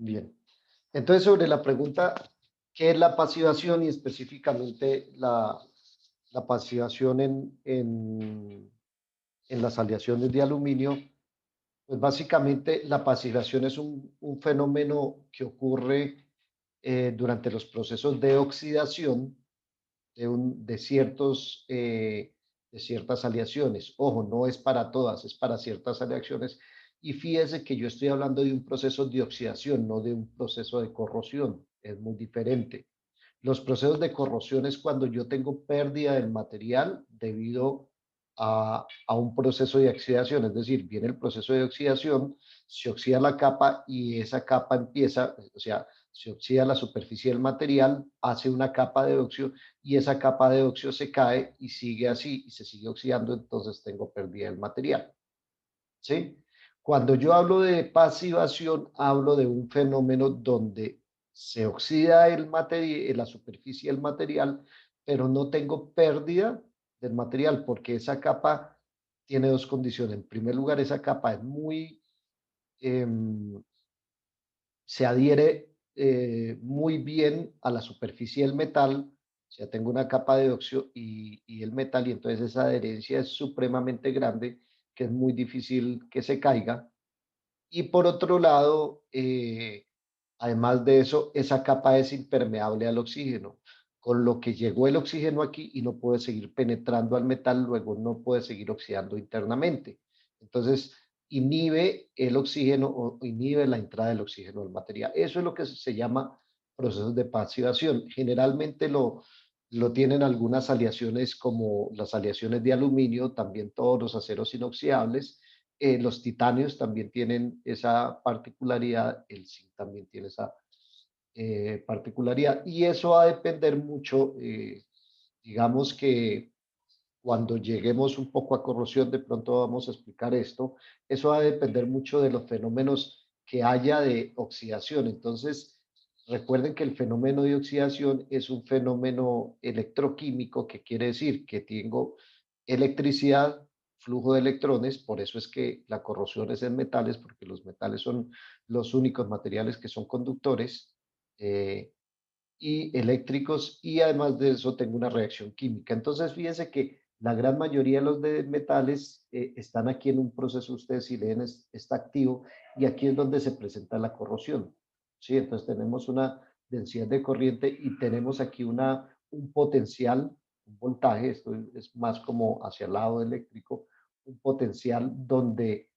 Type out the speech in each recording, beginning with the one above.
Bien. Entonces, sobre la pregunta, ¿qué es la pasivación y específicamente la pasivación en las aleaciones de aluminio? Pues básicamente la pasivación es un fenómeno que ocurre durante los procesos de oxidación de de ciertas aleaciones. Ojo, no es para todas, es para ciertas aleaciones. Y fíjese que yo estoy hablando de un proceso de oxidación, no de un proceso de corrosión. Es muy diferente. Los procesos de corrosión es cuando yo tengo pérdida del material debido a un proceso de oxidación, es decir, viene el proceso de oxidación, se oxida la capa y esa capa empieza, o sea, se oxida la superficie del material, hace una capa de óxido y esa capa de óxido se cae y sigue así y se sigue oxidando, entonces tengo pérdida del material, ¿sí? Cuando yo hablo de pasivación, hablo de un fenómeno donde se oxida el material, la superficie del material, pero no tengo pérdida del material porque esa capa tiene dos condiciones. En primer lugar, esa capa es em, se adhiere muy bien a la superficie del metal, o sea, tengo una capa de óxido y el metal, y entonces esa adherencia es supremamente grande, que es muy difícil que se caiga. Y por otro lado, además de eso, esa capa es impermeable al oxígeno, con lo que llegó el oxígeno aquí y no puede seguir penetrando al metal, luego no puede seguir oxidando internamente. Entonces, inhibe el oxígeno o inhibe la entrada del oxígeno al material. Eso es lo que se llama procesos de pasivación. Generalmente lo tienen algunas aleaciones como las aleaciones de aluminio, también todos los aceros inoxidables, los titanios también tienen esa particularidad, el zinc también tiene esa particularidad. Y eso va a depender mucho, digamos que cuando lleguemos un poco a corrosión, de pronto vamos a explicar esto, eso va a depender mucho de los fenómenos que haya de oxidación. Entonces, recuerden que el fenómeno de oxidación es un fenómeno electroquímico, que quiere decir que tengo electricidad, flujo de electrones, por eso es que la corrosión es en metales, porque los metales son los únicos materiales que son conductores y eléctricos, y además de eso tengo una reacción química. Entonces, fíjense que la gran mayoría de los de metales están aquí en un proceso, ustedes si leen está activo, y aquí es donde se presenta la corrosión. ¿Sí? Entonces tenemos una densidad de corriente y tenemos aquí un potencial, un voltaje, esto es más como hacia el lado eléctrico, un potencial donde,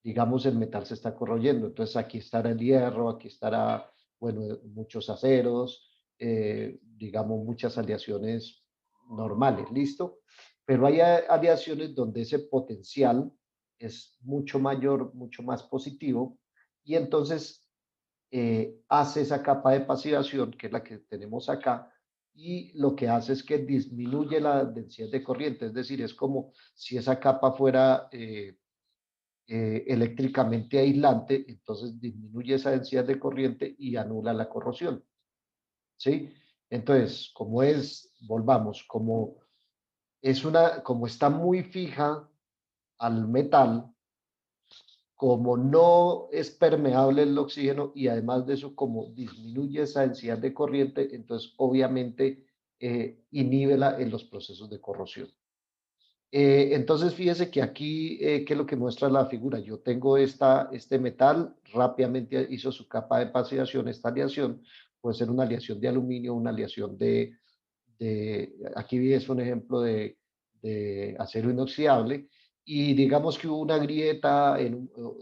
digamos, el metal se está corroyendo. Entonces aquí estará el hierro, aquí estará, bueno, muchos aceros, digamos, muchas aleaciones normales, ¿listo? Pero hay aleaciones donde ese potencial es mucho mayor, mucho más positivo, y entonces hace esa capa de pasivación, que es la que tenemos acá, y lo que hace es que disminuye la densidad de corriente, es decir, es como si esa capa fuera eléctricamente aislante, entonces disminuye esa densidad de corriente y anula la corrosión. ¿Sí? Entonces, volvamos, como está muy fija al metal, como no es permeable el oxígeno y además de eso, como disminuye esa densidad de corriente, entonces obviamente inhibe en los procesos de corrosión. Entonces, fíjese que aquí, ¿qué es lo que muestra la figura? Yo tengo este metal, rápidamente hizo su capa de pasivación, esta aleación, puede ser una aleación de aluminio, una aleación aquí es un ejemplo de acero inoxidable, y digamos que hubo una grieta,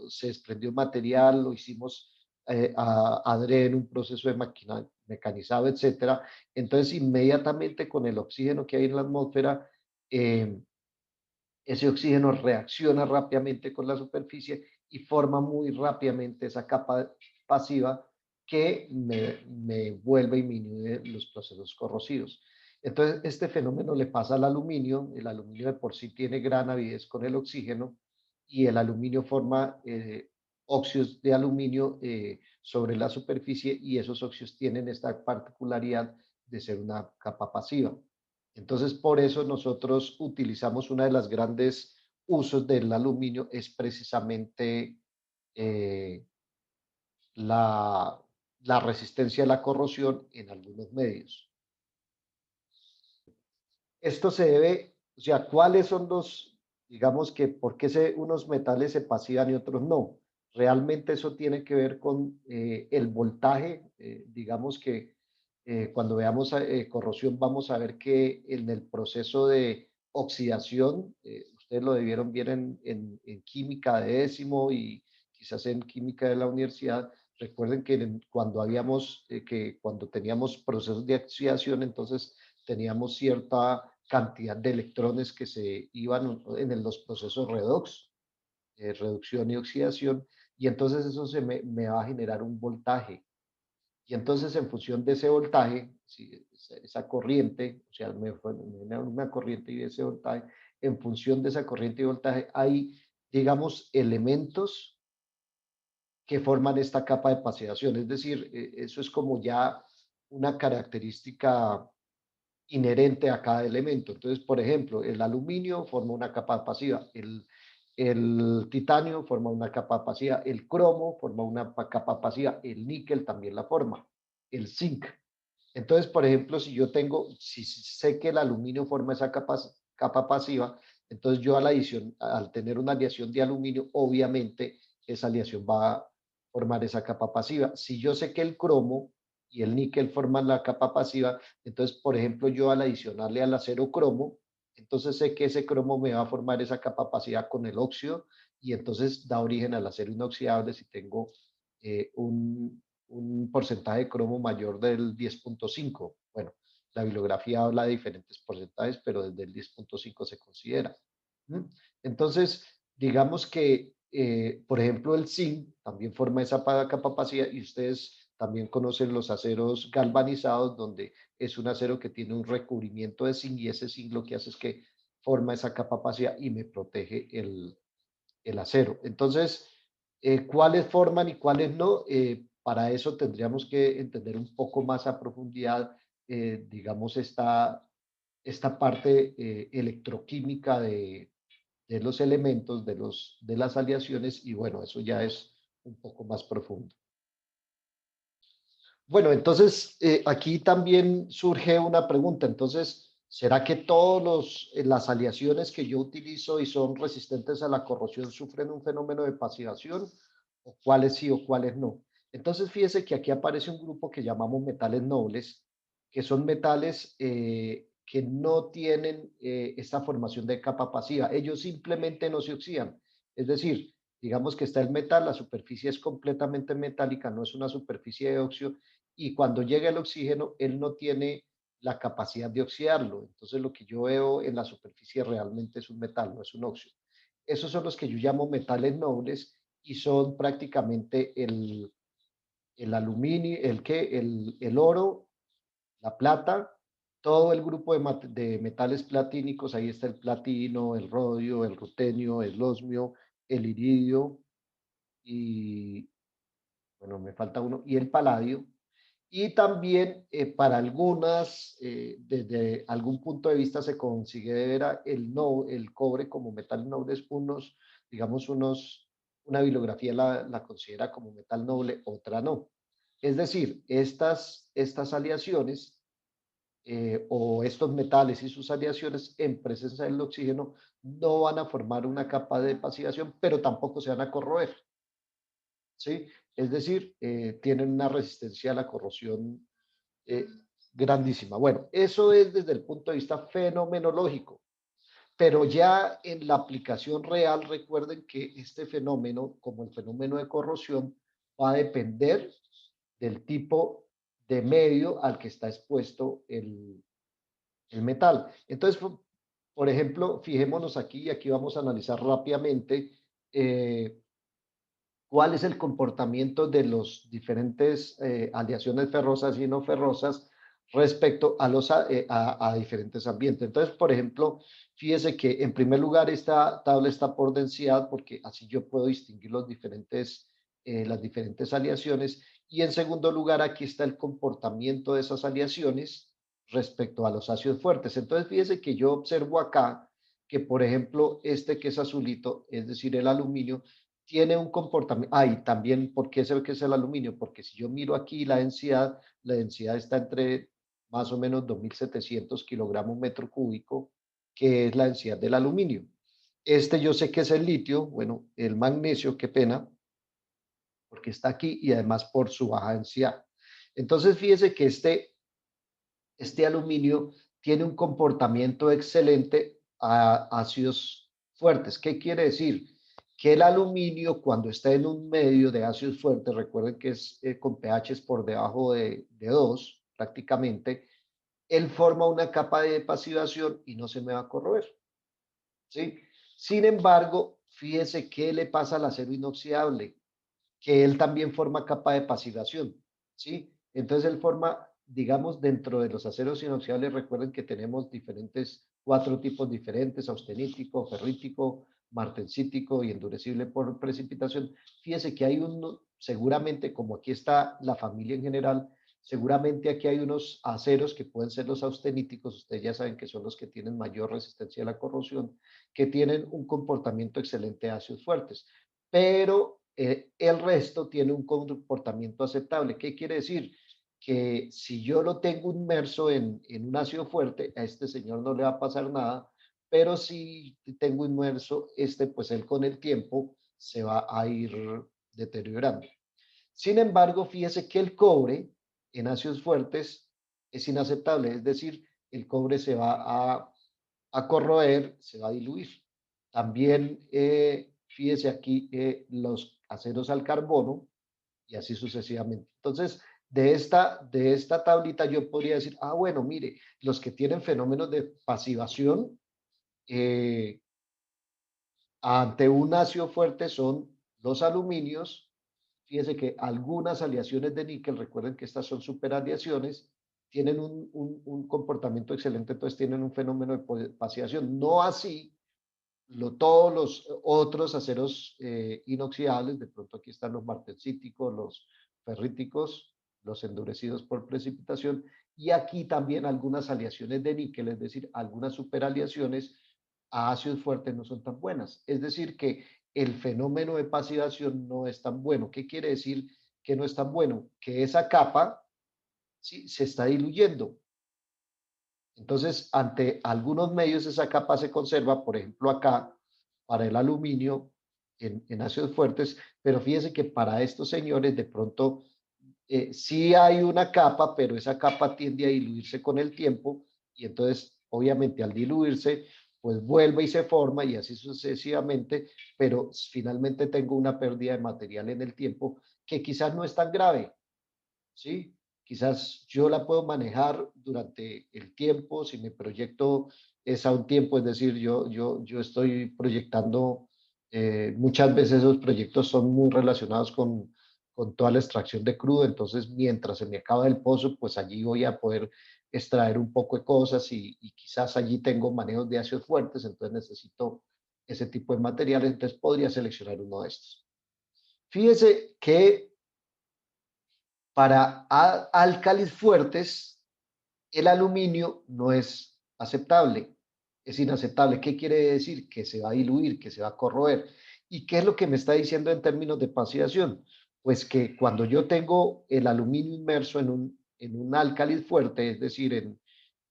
se desprendió material, lo hicimos adrede en un proceso de mecanizado, etcétera. Entonces, inmediatamente con el oxígeno que hay en la atmósfera, eh, ese oxígeno reacciona rápidamente con la superficie y forma muy rápidamente esa capa pasiva que me vuelve y me inhibe los procesos corrosivos. Entonces, este fenómeno le pasa al aluminio. El aluminio de por sí tiene gran avidez con el oxígeno y el aluminio forma óxidos de aluminio sobre la superficie, y esos óxidos tienen esta particularidad de ser una capa pasiva. Entonces, por eso nosotros utilizamos una de las grandes usos del aluminio es precisamente eh, la, la resistencia a la corrosión en algunos medios. Esto se debe, o sea, ¿cuáles son los, digamos que, por qué unos metales se pasivan y otros no? Realmente eso tiene que ver con el voltaje, digamos que cuando veamos corrosión vamos a ver que en el proceso de oxidación, ustedes lo debieron ver en química de décimo y quizás en química de la universidad. Recuerden que cuando cuando teníamos procesos de oxidación, entonces teníamos cierta cantidad de electrones que se iban en los procesos redox, reducción y oxidación, y entonces eso me va a generar un voltaje. Y entonces en función de ese voltaje, si esa corriente, o sea, me da una corriente y ese voltaje, en función de esa corriente y voltaje hay, digamos, elementos que forman esta capa de paseación. Es decir, eso es como ya una característica inherente a cada elemento. Entonces, por ejemplo, el aluminio forma una capa pasiva, el titanio forma una capa pasiva, el cromo forma una capa pasiva, el níquel también la forma, el zinc. Entonces, por ejemplo, si sé que el aluminio forma esa capa pasiva, entonces yo al tener una aleación de aluminio, obviamente esa aleación va a formar esa capa pasiva. Si yo sé que el cromo y el níquel forman la capa pasiva, entonces, por ejemplo, yo al adicionarle al acero cromo, entonces sé que ese cromo me va a formar esa capa pasiva con el óxido y entonces da origen al acero inoxidable si tengo un porcentaje de cromo mayor del 10.5. Bueno, la bibliografía habla de diferentes porcentajes, pero desde el 10.5 se considera. ¿Mm? Entonces, digamos que, por ejemplo, el zinc también forma esa capa pasiva y ustedes también conocen los aceros galvanizados, donde es un acero que tiene un recubrimiento de zinc y ese zinc lo que hace es que forma esa capa pasiva y me protege el acero. Entonces, ¿cuáles forman y cuáles no? Para eso tendríamos que entender un poco más a profundidad, digamos, esta parte electroquímica de los elementos, de las aleaciones, y bueno, eso ya es un poco más profundo. Bueno, entonces aquí también surge una pregunta. Entonces, ¿será que las aleaciones que yo utilizo y son resistentes a la corrosión sufren un fenómeno de pasivación? ¿O cuáles sí o cuáles no? Entonces, fíjese que aquí aparece un grupo que llamamos metales nobles, que son metales que no tienen esta formación de capa pasiva. Ellos simplemente no se oxidan. Es decir, digamos que está el metal, la superficie es completamente metálica, no es una superficie de óxido y cuando llega el oxígeno, él no tiene la capacidad de oxidarlo. Entonces, lo que yo veo en la superficie realmente es un metal, no es un óxido. Esos son los que yo llamo metales nobles y son prácticamente el aluminio, el oro, la plata, todo el grupo de metales platínicos, ahí está el platino, el rodio, el rutenio, el osmio, el iridio y, bueno, me falta uno, y el paladio. Y también para algunas, desde algún punto de vista se considera el cobre como metal noble, digamos, una bibliografía la considera como metal noble, otra no. Es decir, estas aleaciones o estos metales y sus aleaciones en presencia del oxígeno no van a formar una capa de pasivación, pero tampoco se van a corroer. ¿Sí? Es decir, tienen una resistencia a la corrosión eh, grandísima. Bueno, eso es desde el punto de vista fenomenológico, pero ya en la aplicación real, recuerden que este fenómeno, como el fenómeno de corrosión, va a depender del tipo de medio al que está expuesto el metal. Entonces, por ejemplo, fijémonos aquí, y aquí vamos a analizar rápidamente cuál es el comportamiento de los diferentes aleaciones ferrosas y no ferrosas respecto a diferentes ambientes. Entonces, por ejemplo, fíjese que en primer lugar esta tabla está por densidad porque así yo puedo distinguir las diferentes aleaciones. Y en segundo lugar, aquí está el comportamiento de esas aleaciones respecto a los ácidos fuertes. Entonces, fíjese que yo observo acá que, por ejemplo, este que es azulito, es decir, el aluminio, tiene un comportamiento, y también, ¿por qué se ve que es el aluminio? Porque si yo miro aquí la densidad está entre más o menos 2.700 kilogramos metro cúbico, que es la densidad del aluminio. Este yo sé que es el litio, bueno, el magnesio, qué pena, porque está aquí y además por su baja densidad. Entonces, fíjese que este aluminio tiene un comportamiento excelente a ácidos fuertes. ¿Qué quiere decir? Que el aluminio, cuando está en un medio de ácidos fuertes, recuerden que es con pHs por debajo de 2 prácticamente, él forma una capa de pasivación y no se me va a corroer, ¿sí? Sin embargo, fíjese qué le pasa al acero inoxidable, que él también forma capa de pasivación, ¿sí? Entonces él forma, digamos, dentro de los aceros inoxidables, recuerden que tenemos diferentes, 4 tipos diferentes: austenítico, ferrítico, martensítico y endurecible por precipitación. Fíjese que hay uno, seguramente, como aquí está la familia en general, seguramente aquí hay unos aceros que pueden ser los austeníticos, ustedes ya saben que son los que tienen mayor resistencia a la corrosión, que tienen un comportamiento excelente de ácidos fuertes, pero el resto tiene un comportamiento aceptable. ¿Qué quiere decir? Que si yo lo tengo inmerso en un ácido fuerte, a este señor no le va a pasar nada, pero si tengo inmerso este, pues él con el tiempo se va a ir deteriorando. Sin embargo, fíjese que el cobre en ácidos fuertes es inaceptable, es decir, el cobre se va a corroer, se va a diluir. También, fíjese aquí, los aceros al carbono y así sucesivamente. Entonces, de esta tablita yo podría decir, bueno, mire, los que tienen fenómenos de pasivación eh, ante un ácido fuerte son los aluminios. Fíjese que algunas aleaciones de níquel, recuerden que estas son superaleaciones, tienen un comportamiento excelente, entonces tienen un fenómeno de pasivación. No así todos los otros aceros inoxidables, de pronto aquí están los martensíticos, los ferríticos, los endurecidos por precipitación, y aquí también algunas aleaciones de níquel, es decir, algunas superaleaciones a ácidos fuertes no son tan buenas. Es decir, que el fenómeno de pasivación no es tan bueno. ¿Qué quiere decir que no es tan bueno? Que esa capa, ¿sí?, se está diluyendo. Entonces, ante algunos medios esa capa se conserva, por ejemplo acá, para el aluminio en ácidos fuertes, pero fíjese que para estos señores de pronto sí hay una capa, pero esa capa tiende a diluirse con el tiempo y entonces, obviamente, al diluirse, pues vuelve y se forma y así sucesivamente, pero finalmente tengo una pérdida de material en el tiempo que quizás no es tan grave, ¿sí? Quizás yo la puedo manejar durante el tiempo, si mi proyecto es a un tiempo, es decir, yo estoy proyectando, muchas veces esos proyectos son muy relacionados con toda la extracción de crudo, entonces mientras se me acaba el pozo, pues allí voy a poder extraer un poco de cosas y quizás allí tengo manejos de ácidos fuertes, entonces necesito ese tipo de materiales, entonces podría seleccionar uno de estos. Fíjese que para álcalis fuertes, el aluminio no es aceptable, es inaceptable. ¿Qué quiere decir? Que se va a diluir, que se va a corroer. ¿Y qué es lo que me está diciendo en términos de pasivación? Pues que cuando yo tengo el aluminio inmerso en un álcalis fuerte, es decir,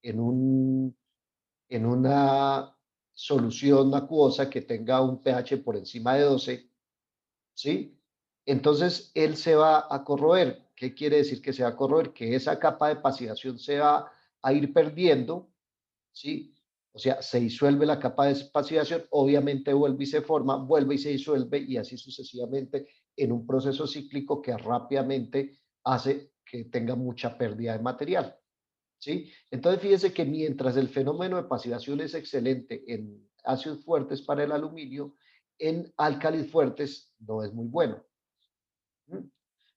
en, un, en una solución acuosa que tenga un pH por encima de 12, ¿sí? Entonces él se va a corroer. ¿Qué quiere decir que se va a corroer? Que esa capa de pasivación se va a ir perdiendo, ¿sí? O sea, se disuelve la capa de pasivación, obviamente vuelve y se forma, vuelve y se disuelve y así sucesivamente en un proceso cíclico que rápidamente hace que tenga mucha pérdida de material, ¿sí? Entonces fíjese que mientras el fenómeno de pasivación es excelente en ácidos fuertes para el aluminio, en álcalis fuertes no es muy bueno.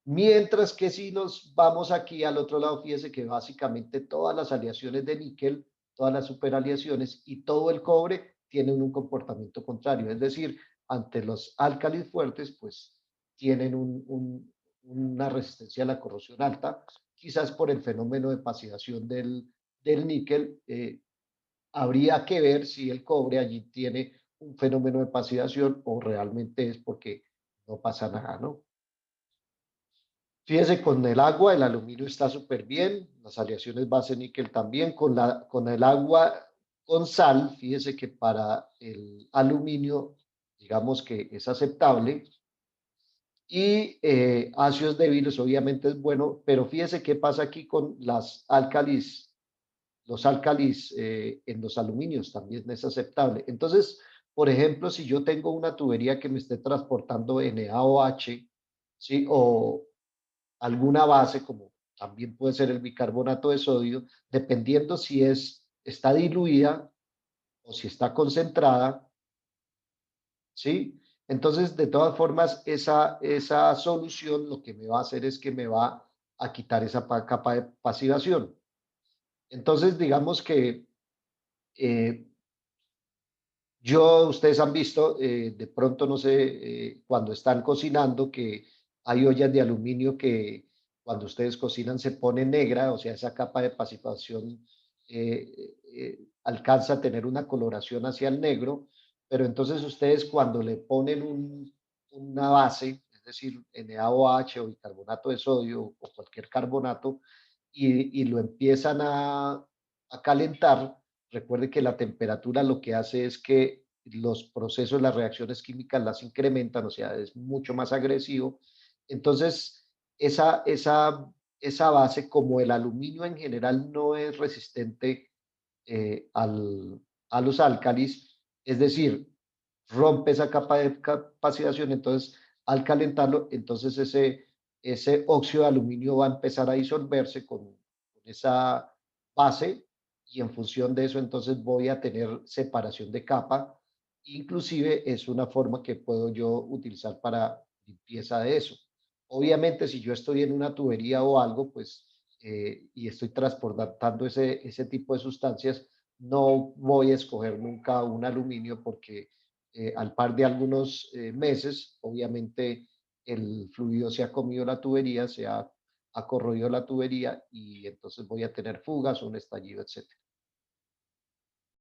Mientras que si nos vamos aquí al otro lado, fíjese que básicamente todas las aleaciones de níquel, todas las superaleaciones y todo el cobre tienen un comportamiento contrario. Es decir, ante los álcalis fuertes, pues tienen una resistencia a la corrosión alta, quizás por el fenómeno de pasivación del níquel. Habría que ver si el cobre allí tiene un fenómeno de pasivación o realmente es porque no pasa nada, ¿no? Fíjese, con el agua, el aluminio está súper bien, las aleaciones base níquel también, con el agua con sal, fíjese que para el aluminio, digamos que es aceptable, y ácidos débiles obviamente es bueno, pero fíjese qué pasa aquí con las álcalis, los álcalis en los aluminios también es aceptable. Entonces, por ejemplo, si yo tengo una tubería que me esté transportando NaOH, ¿sí? O alguna base, como también puede ser el bicarbonato de sodio, dependiendo si está diluida o si está concentrada, ¿sí? Entonces, de todas formas, esa solución lo que me va a hacer es que me va a quitar esa capa de pasivación. Entonces, digamos que eh, ustedes han visto, de pronto, no sé, cuando están cocinando, que hay ollas de aluminio que cuando ustedes cocinan se pone negra, o sea, esa capa de pasivación alcanza a tener una coloración hacia el negro, pero entonces ustedes cuando le ponen una base, es decir, NaOH o bicarbonato de sodio o cualquier carbonato, y lo empiezan a calentar. Recuerde que la temperatura lo que hace es que los procesos, las reacciones químicas las incrementan, o sea, es mucho más agresivo. Entonces, esa base, como el aluminio en general no es resistente a los álcalis, es decir, rompe esa capa de capacitación, entonces al calentarlo, entonces ese óxido de aluminio va a empezar a disolverse con esa base y en función de eso entonces voy a tener separación de capa. Inclusive es una forma que puedo yo utilizar para limpieza de eso. Obviamente si yo estoy en una tubería o algo, pues, y estoy transportando ese tipo de sustancias, no voy a escoger nunca un aluminio porque al par de algunos meses, obviamente el fluido se ha comido la tubería, ha corroído la tubería y entonces voy a tener fugas, un estallido, etcétera.